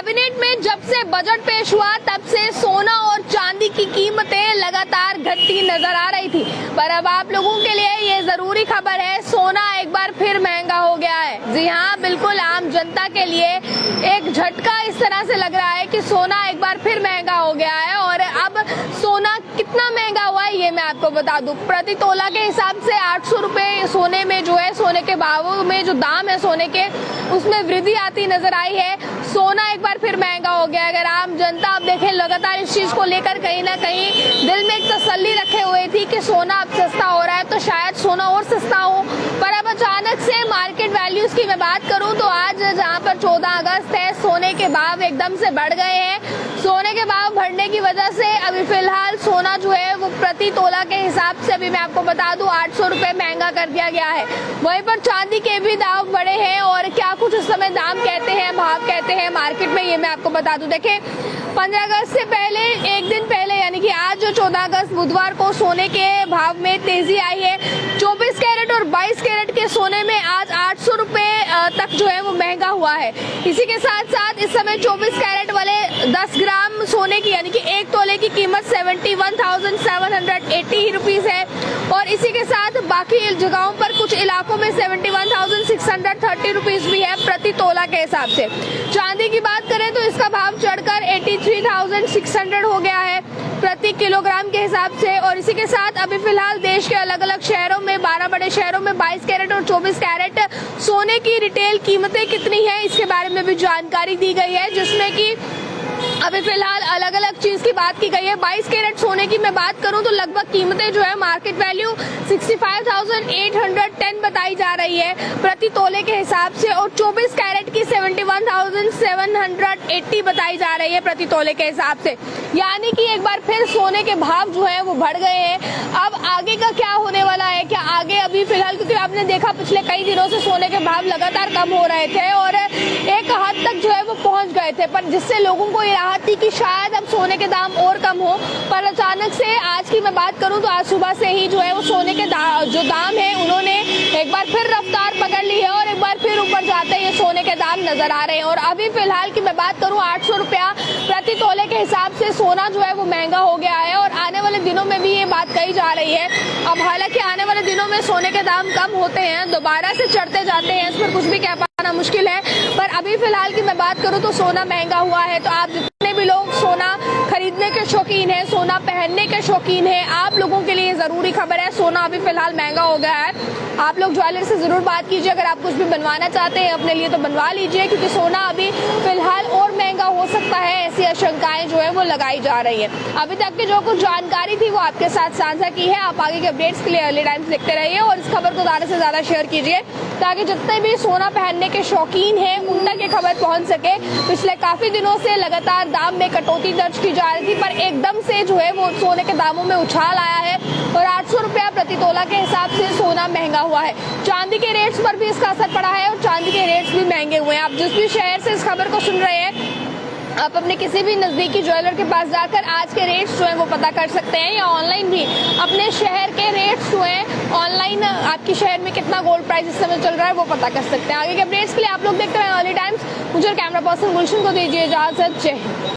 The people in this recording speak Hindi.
कैबिनेट में जब से बजट पेश हुआ तब से सोना और चांदी की कीमतें लगातार घटती नजर आ रही थी, पर अब आप लोगों के लिए ये जरूरी खबर है, सोना एक बार फिर महंगा हो गया है। जी हाँ, बिल्कुल आम जनता के लिए एक झटका इस तरह से लग रहा है कि सोना एक बार फिर महंगा हो गया है। और अब सोना कितना महंगा हुआ है ये मैं आपको बता दूं। प्रति तोला के हिसाब से 800 रुपए सोने में जो है, सोने के भावों में जो दाम है सोने के, उसमें वृद्धि आती नजर आई है। सोना एक बार फिर महंगा हो गया। अगर आम जनता आप देखें लगातार इस चीज को लेकर कहीं ना कहीं दिल में एक तसल्ली रखे हुए थी कि सोना अब सस्ता हो रहा है तो शायद सोना और सस्ता हो, पर अब अचानक से मार्केट वैल्यूज की मैं बात करूं तो आज जहां पर 14 अगस्त है, सोने के भाव एकदम से बढ़ गए हैं। सोने के भाव बढ़ने की वजह से अभी फिलहाल सोना जो है वो प्रति तोला के हिसाब से अभी मैं आपको बता दूं 800 रुपए महंगा कर दिया गया है। वहीं पर चांदी के भी दाम बढ़े हैं और क्या कुछ उस समय दाम कहते हैं, भाव कहते हैं मार्केट में, ये मैं आपको बता दूं। देखिए 15 अगस्त से पहले एक दिन पहले यानी कि आज जो 14 अगस्त बुधवार को सोने के भाव में तेजी आई है। 24 कैरेट और 22 कैरेट के सोने में आज 800 रुपए तक जो है वो महंगा हुआ है। इसी के साथ साथ इस समय 24 कैरेट वाले 10 ग्राम सोने की यानी कि एक तोले की कीमत 71,780 रुपीज है और इसी के साथ बाकी जगहों पर कुछ इलाकों में 71,630 रुपीज भी है प्रति तोला के हिसाब से। चांदी की बात करें तो इसका भाव चढ़कर 83,600 हो गया है प्रति किलोग्राम के हिसाब से। और इसी के साथ अभी फिलहाल देश के अलग अलग शहरों में 12 बड़े शहरों में 22 कैरेट और 24 कैरेट सोने की रिटेल कीमतें कितनी है इसके बारे में भी जानकारी दी गई है, जिसमें कि अभी फिलहाल अलग अलग चीज की बात की गई है। 22 कैरेट सोने की मैं बात करूं तो लगभग कीमतें जो है मार्केट वैल्यू 65,810 बताई जा रही है प्रति तोले के हिसाब से और 24 कैरेट की 71,780 बताई जा रही है प्रति तोले के हिसाब से। यानी कि एक बार फिर सोने के भाव जो है वो बढ़ गए हैं। अब आगे का क्या होने वाला है, क्या आगे अभी फिलहाल, क्योंकि आपने देखा पिछले कई दिनों से सोने के भाव लगातार कम हो रहे थे और एक हद तक जो है वो पहुंच गए थे, पर जिससे लोगों को राहत थी कि शायद अब सोने के दाम और कम हो। पर अचानक से आज की मैं बात करूं तो आज सुबह से ही जो है वो सोने के जो दाम है उन्होंने एक बार फिर रफ्तार पकड़ ली है और एक बार फिर ऊपर जाते ये सोने के दाम नजर आ रहे हैं। और अभी फिलहाल की मैं बात करूं 800 रुपया प्रति तोले के हिसाब से सोना जो है वो महंगा हो गया है और आने वाले दिनों में भी ये बात कही जा रही है। अब हालांकि आने वाले दिनों में सोने के दाम कम होते हैं, दोबारा से चढ़ते जाते हैं, इस पर कुछ भी कह पाना मुश्किल है। पर अभी फिलहाल की मैं बात करूं तो सोना महंगा हुआ है। तो आप जितने भी लोग सोना खरीदने के शौकीन है, सोना पहनने के शौकीन है, आप लोगों के लिए जरूरी खबर है, सोना अभी फिलहाल महंगा हो गया है। आप लोग ज्वेलर से जरूर बात कीजिए, अगर आप कुछ भी बनवाना चाहते हैं अपने लिए तो बनवा लीजिए, क्योंकि सोना अभी फिलहाल और महंगा हो सकता है, ऐसी आशंकाएं जो है वो लगाई जा रही है। अभी तक की जो कुछ जानकारी थी वो आपके साथ साझा की है। आप आगे के अपडेट्स के लिए अर्ली टाइम्स देखते रहिए और इस खबर को ज्यादा से ज्यादा शेयर कीजिए ताकि जितने भी सोना पहनने के शौकीन हैं उन तक ये खबर पहुंच सके। पिछले काफी दिनों से लगातार दाम में कटौती दर्ज की जा रही थी, पर एकदम से जो है वो सोने के दामों में उछाल आया है और 800 रुपया प्रति तोला के हिसाब से सोना महंगा हुआ है। चांदी के रेट्स पर भी इसका असर पड़ा है और चांदी के रेट्स भी महंगे हुए हैं। आप जिस भी शहर से इस खबर को सुन रहे हैं, आप अपने किसी भी नजदीकी ज्वेलर के पास जाकर आज के रेट्स जो है वो पता कर सकते हैं, या ऑनलाइन भी अपने शहर के रेट्स जो है ऑनलाइन आपके शहर में कितना गोल्ड प्राइस इस समय चल रहा है वो पता कर सकते हैं। आगे के अपडेट्स के लिए आप लोग देखते रहे अर्ली टाइम्स। मुझे कैमरा पर्सन गुलशन को दीजिए इजाजत। जय हिंद।